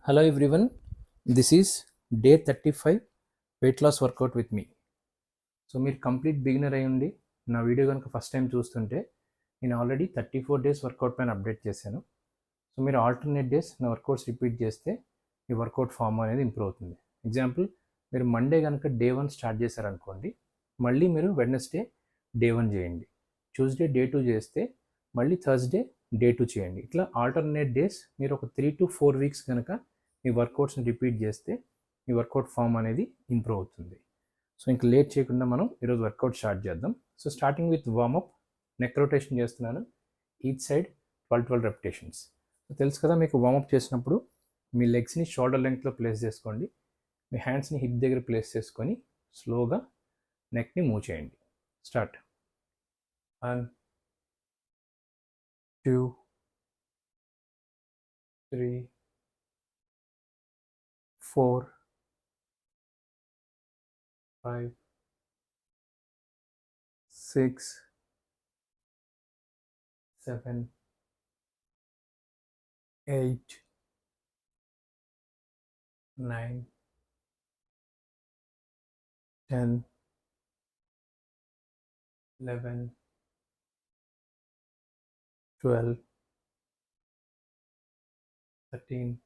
Hello everyone, this is day 35 weight loss workout with me. So మీరు complete beginner అయి ఉండి నా video కనుక ఫస్ట్ టైం చూస్తుంటే నేను ఆల్రెడీ 34 డేస్ వర్కౌట్ పైన అప్డేట్ చేశాను. సో మీరు ఆల్టర్నేట్ డేస్ నా వర్కౌట్స్ రిపీట్ చేస్తే మీ వర్కౌట్ ఫామ్ అనేది ఇంప్రూవ్ అవుతుంది. ఎగ్జాంపుల్, మీరు మండే కనుక డే 1 స్టార్ట్ చేశారనుకోండి, మళ్ళీ మీరు వెడ్నెస్డే డే 1 చేయండి, ట్యూస్డే డే 2 చేస్తే మళ్ళీ థర్స్డే డే 2 చేయండి. ఇట్లా ఆల్టర్నేట్ డేస్ మీరు ఒక 3 to 4 వీక్స్ కనుక మీ వర్కౌట్స్ని రిపీట్ చేస్తే మీ వర్కౌట్ ఫామ్ అనేది ఇంప్రూవ్ అవుతుంది. సో ఇంకా లేట్ చేయకుండా మనం ఈరోజు వర్కౌట్ స్టార్ట్ చేద్దాం. So starting with warm up, neck rotation చేస్తున్నాను. Each side 12 repetitions. సో తెలుసు కదా మీకు, వార్మప్ చేసినప్పుడు మీ లెగ్స్ని షోల్డర్ లెంగ్త్లో ప్లేస్ చేసుకోండి, మీ హ్యాండ్స్ని హిప్ దగ్గర ప్లేస్ చేసుకొని స్లోగా నెక్ని మూవ్ చేయండి. స్టార్ట్. 1 2 3 4 5 6 7 8 9 10 11 12 13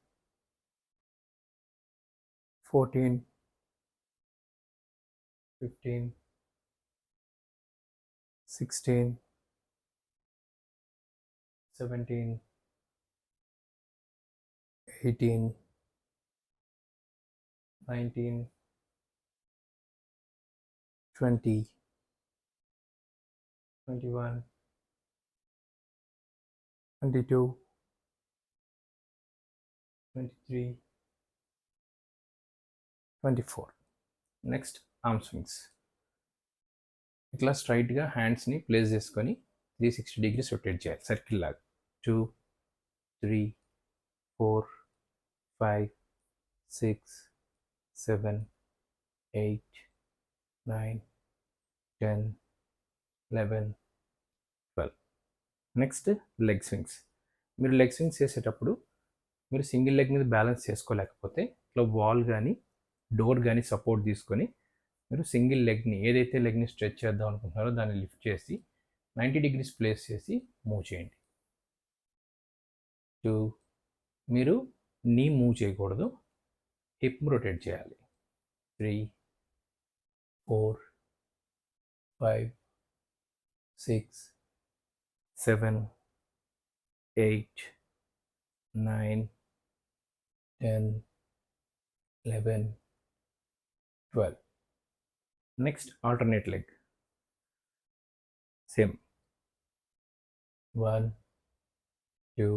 14 15 16 17 18 19 20 21 22 23 24. Next arm swings. ఇట్లా స్ట్రైట్గా హ్యాండ్స్ని ప్లేస్ చేసుకొని 360 degrees రొటేట్ చేయాలి, సర్కిల్ లాగా. 2 3 4 5 6 7 8 9 10 11 12. Next leg swings. మీరు లెగ్ స్వింగ్స్ చేసేటప్పుడు మీరు సింగిల్ లెగ్ మీద బ్యాలెన్స్ చేసుకోలేకపోతే ఇట్లా వాల్ కానీ డోర్ కానీ సపోర్ట్ తీసుకొని మీరు సింగిల్ లెగ్ని, ఏదైతే లెగ్ని స్ట్రెచ్ చేద్దాం అనుకుంటున్నారో దాన్ని లిఫ్ట్ చేసి 90 degrees ప్లేస్ చేసి మూవ్ చేయండి. 2, మీరు నీ మూవ్ చేయకూడదు, హిప్ రొటేట్ చేయాలి. 3 4 5 6 7 8 9 10 11 12. Next alternate leg. Same. 1 2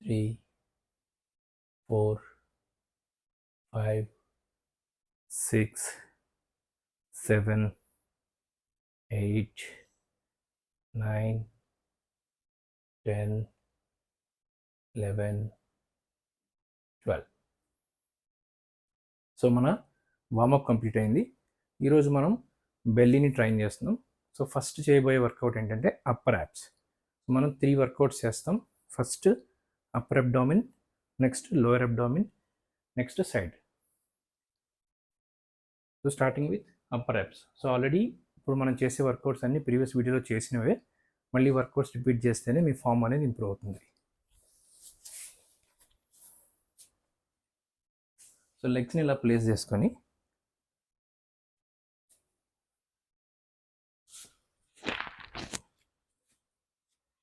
3 4 5 6 7 8 9 10 11 12. So మన వార్మప్ కంప్లీట్ అయింది. ఈరోజు మనం బెల్లీని ట్రైన్ చేస్తున్నాం. సో ఫస్ట్ చేయబోయే వర్కౌట్ ఏంటంటే అప్పర్ యాబ్స్. మనం 3 వర్కౌట్స్ చేస్తాం. First upper abdomen, next lower abdomen, next side. So starting with upper abs. So already ఇప్పుడు మనం చేసే వర్కౌట్స్ అన్ని ప్రీవియస్ వీడియోలో చేసినవే, మళ్ళీ వర్కౌట్స్ రిపీట్ చేస్తేనే మీ ఫామ్ అనేది ఇంప్రూవ్ అవుతుంది. సో లెగ్స్ని ఇలా ప్లేస్ చేసుకొని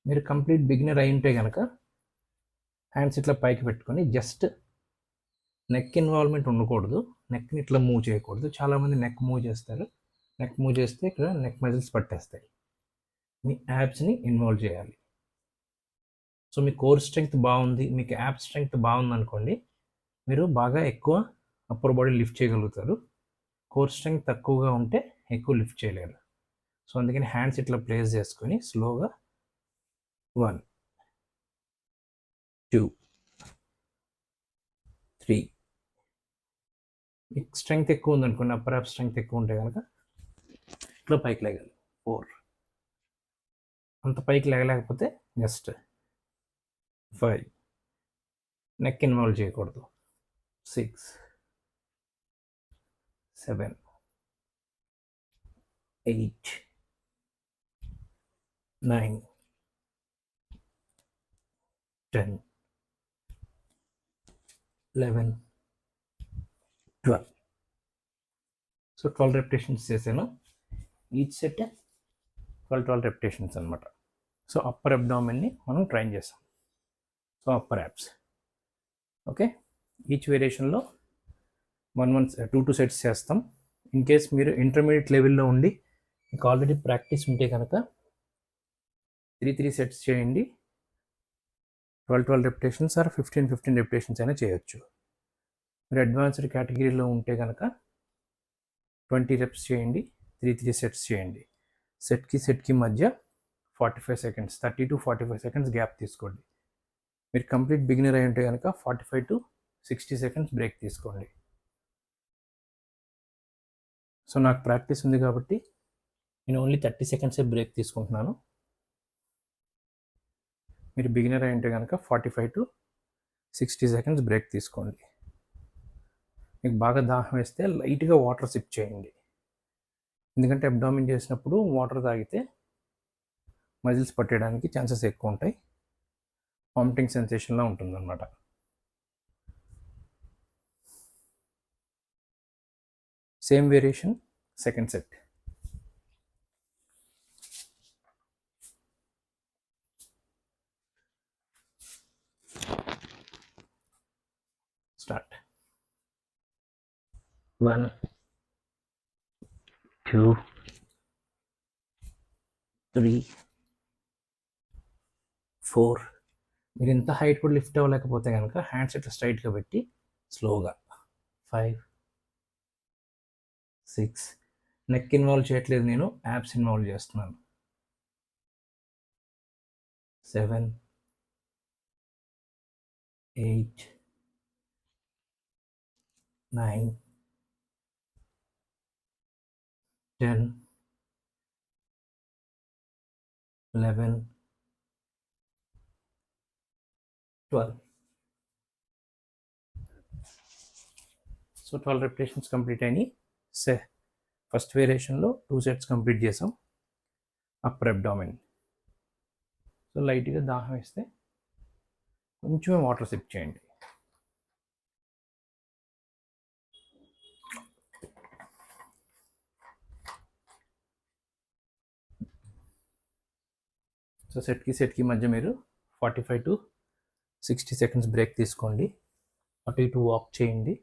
మీరు కంప్లీట్ బిగినర్ అయి ఉంటే కనుక హ్యాండ్స్ ఇట్లా పైకి పెట్టుకొని జస్ట్ నెక్ ఇన్వాల్వ్మెంట్ ఉండకూడదు, నెక్ని ఇట్లా మూవ్ చేయకూడదు. చాలామంది నెక్ మూవ్ చేస్తారు, నెక్ మూవ్ చేస్తే ఇక్కడ నెక్ మజిల్స్ పట్టేస్తాయి. మీ యాబ్స్ని ఇన్వాల్వ్ చేయాలి. సో మీ కోర్ స్ట్రెంగ్త్ బాగుంది, మీకు యాబ్ స్ట్రెంగ్త్ బాగుంది అనుకోండి, మీరు బాగా ఎక్కువ అప్పర్ బాడీ లిఫ్ట్ చేయగలుగుతారు. కోర్ స్ట్రెంగ్త్ తక్కువగా ఉంటే ఎక్కువ లిఫ్ట్ చేయలేరు. సో అందుకని హ్యాండ్స్ ఇట్లా ప్లేస్ చేసుకొని స్లోగా 1 2 3. మీకు స్ట్రెంగ్త్ ఎక్కువ ఉందనుకోండి, అప్పర్ యాబ్ స్ట్రెంగ్త్ ఎక్కువ ఉంటే కనుక ఇట్లా పైకి లేగాలి. 4. అంత పైకి లేగలేకపోతే జస్ట్ 5. నెక్ ఇన్వాల్వ్ చేయకూడదు. 6 7 8 9 10 11 12. సో 12 రెపిటేషన్స్ చేశాను. ఈచ్ సెట్ 12 రెపిటేషన్స్ అనమాట. సో అప్పర్ అబ్డామిన్ని మనం ట్రైన్ చేస్తాం. So upper abs. Okay, each వేరియేషన్లో 2 సెట్స్ చేస్తాం. ఇన్ కేస్ మీరు ఇంటర్మీడియట్ లెవెల్లో ఉండి మీకు ఆల్రెడీ ప్రాక్టీస్ ఉంటే కనుక 3 సెట్స్ చేయండి. 12 రెపిటేషన్స్ ఆర్ 15 రెపిటేషన్స్ అయినా చేయొచ్చు. మీరు అడ్వాన్స్డ్ కేటగిరీలో ఉంటే కనుక 20 రెప్స్ చేయండి, 3 సెట్స్ చేయండి. సెట్కి మధ్య 45 సెకండ్స్, 30 to 45 సెకండ్స్ గ్యాప్ తీసుకోండి. మీరు కంప్లీట్ బిగినర్ అయి ఉంటే కనుక 45 to 60 సెకండ్స్ బ్రేక్ తీసుకోండి. సో నాకు ప్రాక్టీస్ ఉంది కాబట్టి నేను ఓన్లీ 30 సెకండ్సే బ్రేక్ తీసుకుంటున్నాను. మీరు బిగినర్ అయి ఉంటే కనుక 45 to 60 సెకండ్స్ బ్రేక్ తీసుకోండి. మీకు బాగా దాహం వేస్తే లైట్గా వాటర్ సిప్ చేయండి. ఎందుకంటే అబ్డామిన్ చేసినప్పుడు వాటర్ తాగితే మజిల్స్ పట్టేయడానికి ఛాన్సెస్ ఎక్కువ ఉంటాయి. వామిటింగ్ సెన్సేషన్లా ఉంటుందన్నమాట. Same variation, second set. Start. 1 2 3 4. మీరు ఇంత హైట్ కూడా లిఫ్ట్ అవ్వలేకపోతే కనుక హ్యాండ్స్ ఇట్లా స్ట్రైట్గా పెట్టి స్లోగా 5 6. నెక్ ఇన్వాల్వ్ చేయట్లేదు, నేను యాబ్స్ ఇన్వాల్వ్ చేస్తున్నాను. 7 8 9 10 11 12. సో 12 రెపిటేషన్స్ కంప్లీట్ అయినాయి. ఫస్ట్ వేరియేషన్లో 2 సెట్స్ కంప్లీట్ చేసాం. Upper abdomen. సో లైట్గా దాహం వేస్తే కొంచెం వాటర్ సిప్ చేయండి. సో సెట్కి మధ్య మీరు 45 to 60 సెకండ్స్ బ్రేక్ తీసుకోండి. అటు ఇటు వాక్ చేయండి.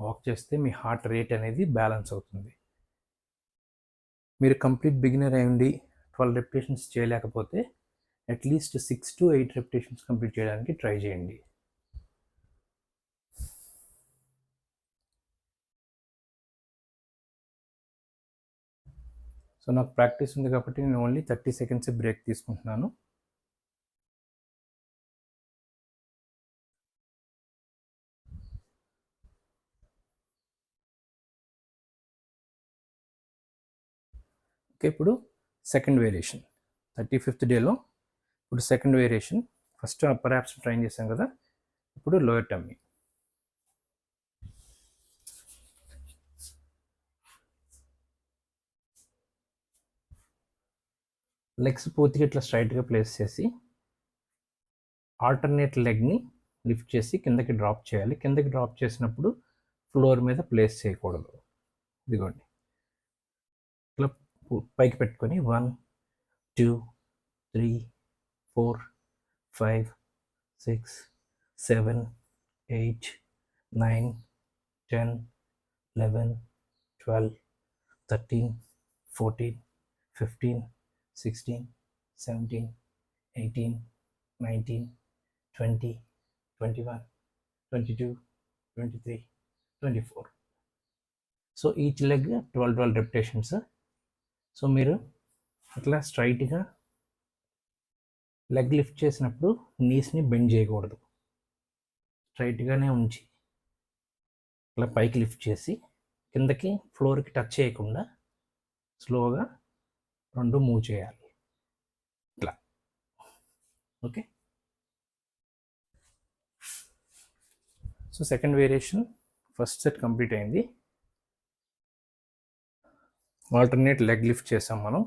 వాక్ చేస్తే మీ హార్ట్ రేట్ అనేది బ్యాలెన్స్ అవుతుంది. మీరు కంప్లీట్ బిగినర్ అయ్యండి 12 రెపిటేషన్స్ చేయలేకపోతే అట్లీస్ట్ 6 to 8 రెపిటేషన్స్ కంప్లీట్ చేయడానికి ట్రై చేయండి. సో నాకు ప్రాక్టీస్ ఉంది కాబట్టి నేను ఓన్లీ 30 సెకండ్స్ బ్రేక్ తీసుకుంటున్నాను. ఓకే, ఇప్పుడు సెకండ్ వేరియేషన్ 35th డేలో. ఇప్పుడు second variation. First upper abs train చేశాం కదా, ఇప్పుడు లోయర్ టమ్మీ. లెగ్స్ పూర్తిగా ఇట్లా స్ట్రైట్గా ప్లేస్ చేసి ఆల్టర్నేట్ లెగ్ని లిఫ్ట్ చేసి కిందకి డ్రాప్ చేయాలి. కిందకి డ్రాప్ చేసినప్పుడు ఫ్లోర్ మీద ప్లేస్ చేయకూడదు. ఇదిగోండి, ఇట్లా పైకి పెట్టుకొని 1 2 3 4 5 6 7 8 9 10 11 12 13 14 15 16 17 18 19 20 21 22 23 24. So each leg 12 repetitions. So మీరు అట్లా స్ట్రైట్గా లెగ్ లిఫ్ట్ చేసినప్పుడు నీస్ని బెండ్ చేయకూడదు. స్ట్రైట్గానే ఉంచి ఇట్లా పైకి లిఫ్ట్ చేసి కిందకి ఫ్లోర్కి టచ్ చేయకుండా స్లోగా 2 మూవ్ చేయాలి ఇట్లా. Okay, so second variation first set complete అయింది. ఆల్టర్నేట్ లెగ్ లిఫ్ట్ చేసాం మనం.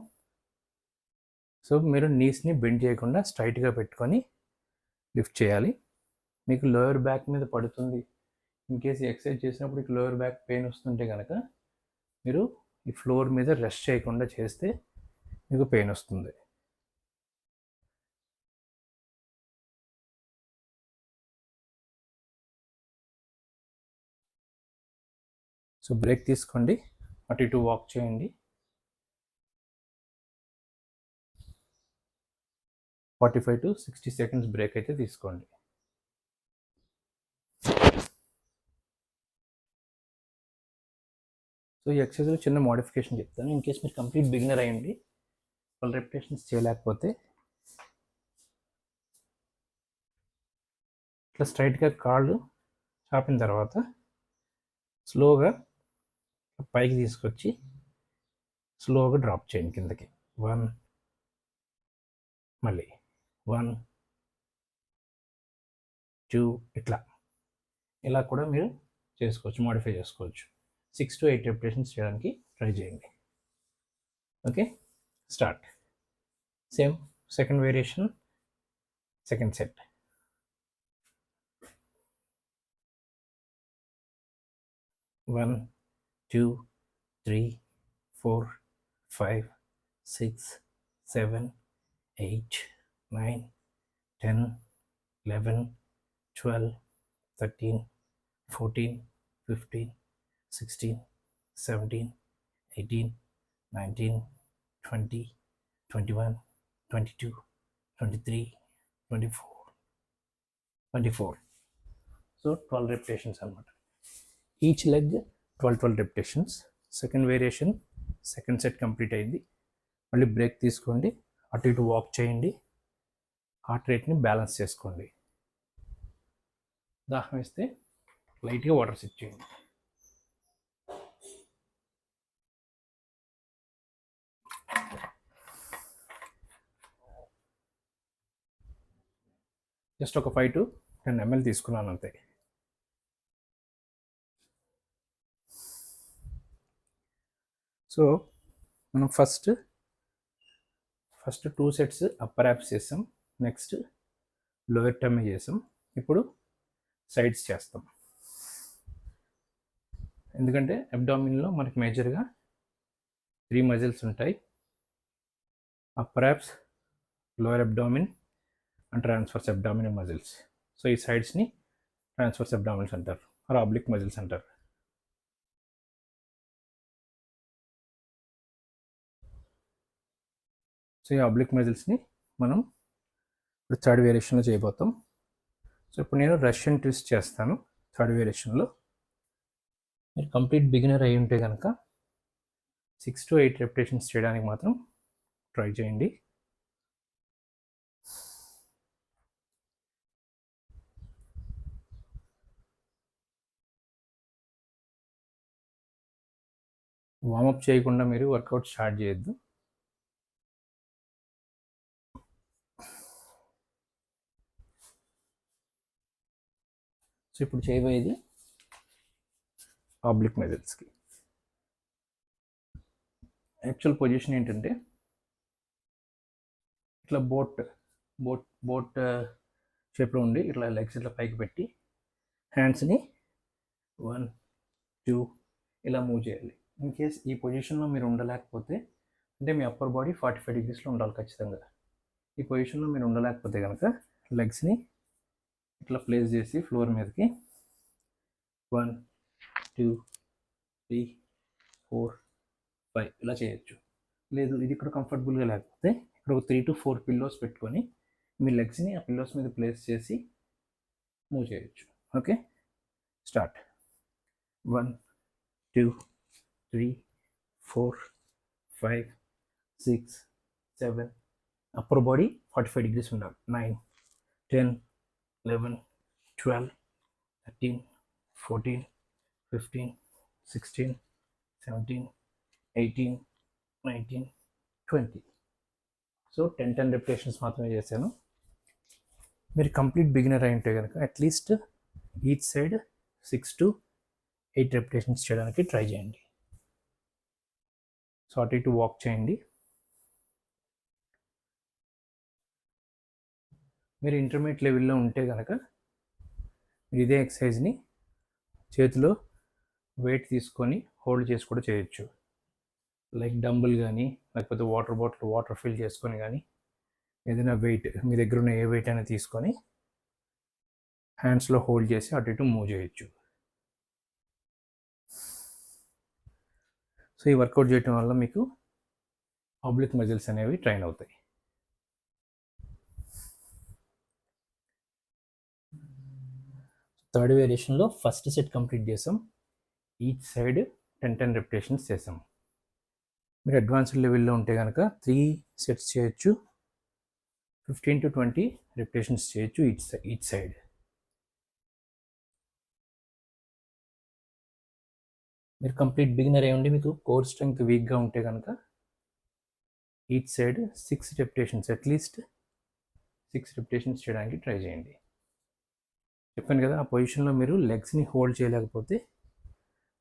సో మీరు నీస్ని బెండ్ చేయకుండా స్ట్రైట్గా పెట్టుకొని లిఫ్ట్ చేయాలి. మీకు లోయర్ బ్యాక్ మీద పడుతుంది, ఇన్ కేస్ ఎక్సర్సైజ్ చేసినప్పుడు మీకు లోయర్ బ్యాక్ పెయిన్ వస్తుంటే కనుక మీరు ఈ ఫ్లోర్ మీద రెస్ట్ చేయకుండా చేస్తే మీకు పెయిన్ వస్తుంది. సో బ్రేక్ తీసుకోండి, అటు ఇటు వాక్ చేయండి. 45 to 60 seconds బ్రేక్ అయితే తీసుకోండి. సో ఈ ఎక్సర్సైజ్లో చిన్న మోడిఫికేషన్ చెప్తాను. ఇన్ కేస్ మీరు కంప్లీట్ బిగినర్ అయ్యండి 12 రెపిటేషన్స్ చేయలేకపోతే ఇట్లా స్ట్రైట్గా కాళ్ళు చాపిన తర్వాత స్లోగా పైకి తీసుకొచ్చి స్లోగా డ్రాప్ చేయండి కిందకి. 1, మళ్ళీ 1, 2, ఇలా కూడా మీరు చేసుకోవచ్చు, మోడిఫై చేసుకోవచ్చు. 6 to 8 రెపిటేషన్స్ చేయడానికి ట్రై చేయండి. Okay, start. Same second variation, second set. 1, 2, 3, 4, 5, 6, 7, 8, 9, 10, 11, 12, 13, 14, 15, 16, 17, 18, 19, 20, 21, 22, 23, 24. So 12 repetitions అనమాట. Each leg 12 repetitions. Second variation second set complete అయింది. మళ్ళీ బ్రేక్ తీసుకోండి, అటు ఇటు వాక్ చేయండి, హార్ట్ రేట్ని బ్యాలెన్స్ చేసుకోండి. దాహం వేస్తే లైట్గా వాటర్ సిప్ చేయండి. జస్ట్ ఒక 5 to 10 ml తీసుకున్నాను అంతే. సో మనం ఫస్ట్ 2 సెట్స్ అప్పర్ యాప్స్ చేసాం, నెక్స్ట్ లోయర్ టమ్మీ చేసాం, ఇప్పుడు సైడ్స్ చేస్తాం. ఎందుకంటే అబ్డామిన్లో మనకి మేజర్గా 3 మజిల్స్ ఉంటాయి: upper apps, lower abdomen and transverse abdominal muscles. So ఈ సైడ్స్ని ట్రాన్స్వర్స్ అబ్డామినల్స్ అంటారు, ఆర్ ఆబ్లిక్ మజిల్స్ అంటారు. సో ఈ ఆబ్లిక్ మజిల్స్ని మనం ఇప్పుడు థర్డ్ వేరియేషన్లో చేయబోతాం. సో ఇప్పుడు నేను రష్యన్ ట్విస్ట్ చేస్తాను థర్డ్ వేరియేషన్లో. మీరు కంప్లీట్ బిగినర్ అయి ఉంటే కనుక 6 to 8 రెపిటేషన్స్ చేయడానికి మాత్రం ట్రై చేయండి. వార్మప్ చేయకుండా మీరు వర్కౌట్ స్టార్ట్ చేయొద్దు. సో ఇప్పుడు చేయబోయేది ఆబ్లిక్ మజిల్స్కి. యాక్చువల్ పొజిషన్ ఏంటంటే ఇట్లా బోట్ షేప్లో ఉండి ఇట్లా లెగ్స్ ఇట్లా పైకి పెట్టి హ్యాండ్స్ని 1, 2 ఇలా మూవ్ చేయాలి. ఇన్ కేస్ ఈ పొజిషన్లో మీరు ఉండలేకపోతే, అంటే మీ అప్పర్ బాడీ 45 degreesలో ఉండాలి ఖచ్చితంగా. ఈ పొజిషన్లో మీరు ఉండలేకపోతే కనుక లెగ్స్ని ఇట్లా ప్లేస్ చేసి ఫ్లోర్ మీదకి 1, 2, 3, 4, 5 ఇలా చేయొచ్చు. లేదు ఇది ఇక్కడ కంఫర్టబుల్గా లేకపోతే ఇక్కడ ఒక 3 to 4 పిల్లోస్ పెట్టుకొని మీ లెగ్స్ని ఆ పిల్లోస్ మీద ప్లేస్ చేసి మూవ్ చేయొచ్చు. Okay, start. 1, 2, 3, 4, 5, 6, 7. Upper body 45 degrees ఉండాలి. 9, 10, 11, 12, 13, 14, 15, 16, 17, 18, 19, 20. సో 10 రెపిటేషన్స్ మాత్రమే చేశాను. మీరు కంప్లీట్ బిగినర్ అయి ఉంటే కనుక at least each side 6 to 8 repetitions చేయడానికి ట్రై చేయండి. సో అటు ఇటు వాక్ చేయండి. మీరు ఇంటర్మీడియట్ లెవెల్లో ఉంటే కనుక ఇదే ఎక్సర్సైజ్ని చేతిలో వెయిట్ తీసుకొని హోల్డ్ చేసి కూడా చేయొచ్చు. లైక్ డంబుల్ కానీ, లేకపోతే వాటర్ బాటిల్ వాటర్ ఫిల్ చేసుకొని కానీ, ఏదైనా వెయిట్ మీ దగ్గర ఉన్న ఏ వెయిట్ అయినా తీసుకొని హ్యాండ్స్లో హోల్డ్ చేసి అటు ఇటు మూవ్ చేయొచ్చు. సో ఈ వర్కౌట్ చేయడం వల్ల మీకు ఆబ్లిక్ మజిల్స్ అనేవి ట్రైన్ అవుతాయి. థర్డ్ వేరియేషన్లో ఫస్ట్ సెట్ కంప్లీట్ చేసాం. ఈచ్ సైడ్ 10 రెపిటేషన్స్ చేసాం. మీరు అడ్వాన్స్డ్ లెవెల్లో ఉంటే కనుక 3 సెట్స్ చేయొచ్చు, 15 to 20 రెపిటేషన్స్ చేయొచ్చు ఈచ్ సైడ్. మీరు కంప్లీట్ బిగినర్ అయ్యి ఉండి మీకు కోర్ స్ట్రెంగ్త్ వీక్గా ఉంటే కనుక each side 6 repetitions, at least 6 repetitions చేయడానికి ట్రై చేయండి. చెప్పాను కదా, ఆ పొజిషన్లో మీరు లెగ్స్ని హోల్డ్ చేయలేకపోతే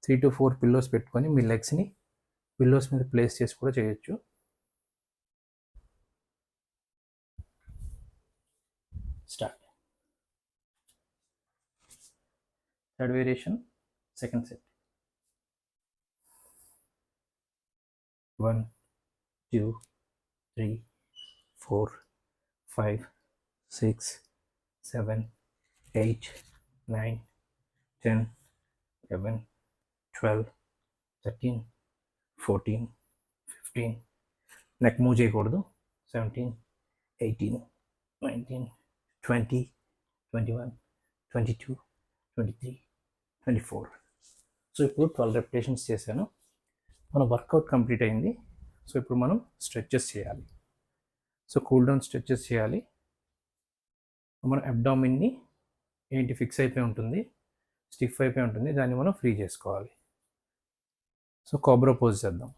3 to 4 పిల్లోస్ పెట్టుకొని మీ లెగ్స్ని పిల్లోస్ మీద ప్లేస్ చేసి కూడా చేయొచ్చు. Start. Third variation, second set. 1 2 3 4 5 6 7 8 9 10 11 12 13 14 15. Neck move చేయకూడదు. 17 18 19 20 21 22 23 24. సో ఇప్పుడు 12 రెపిటేషన్స్ చేశాను. మన వర్కౌట్ కంప్లీట్ అయింది. సో ఇప్పుడు మనం స్ట్రెచెస్ చేయాలి. సో కూల్ డౌన్ స్ట్రెచెస్ చేయాలి. మన అబ్డామిన్ని ఏంటి ఫిక్స్ అయిపోయి ఉంటుంది, స్టిఫ్ అయిపోయి ఉంటుంది, దాన్ని మనం ఫ్రీ చేసుకోవాలి. సో కోబ్రా పోజ్ చేద్దాం.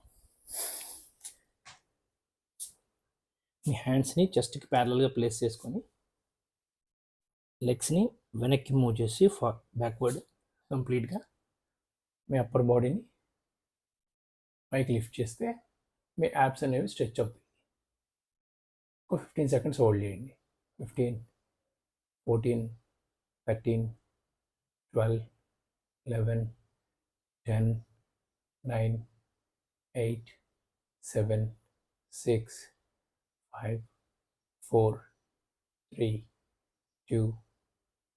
మీ హ్యాండ్స్ని చెస్ట్కి ప్యారలల్గా ప్లేస్ చేసుకొని లెగ్స్ని వెనక్కి మూవ్ చేసి బ్యాక్వర్డ్ కంప్లీట్గా మీ అప్పర్ బాడీని పైకి లిఫ్ట్ చేస్తే మీ యాప్స్ అనేవి స్ట్రెచ్ అవుతాయి. ఒక 15 సెకండ్స్ హోల్డ్ చేయండి. 15 14 13 12 11 10 9 8 7 6 5 4 3 2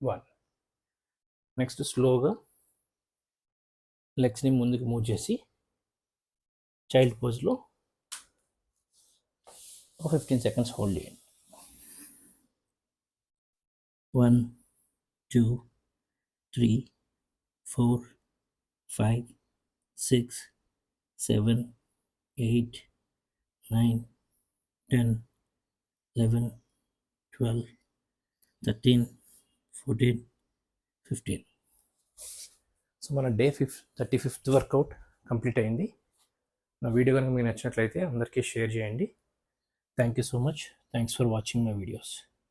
1. నెక్స్ట్ స్లోగా లెగ్స్ని ముందుకు మూవ్ చేసి చైల్డ్ పోజ్లో ఒక 15 సెకండ్స్ హోల్డ్ చేయండి. 1 2 3 4 5 6 7 8 9 10 11 12 13 14 15. సో మన డే 35th వర్కౌట్ కంప్లీట్ అయింది. నా వీడియో కనుక మీకు నచ్చినట్లయితే అందరికీ షేర్ చేయండి. Thank you so much. Thanks for watching my videos.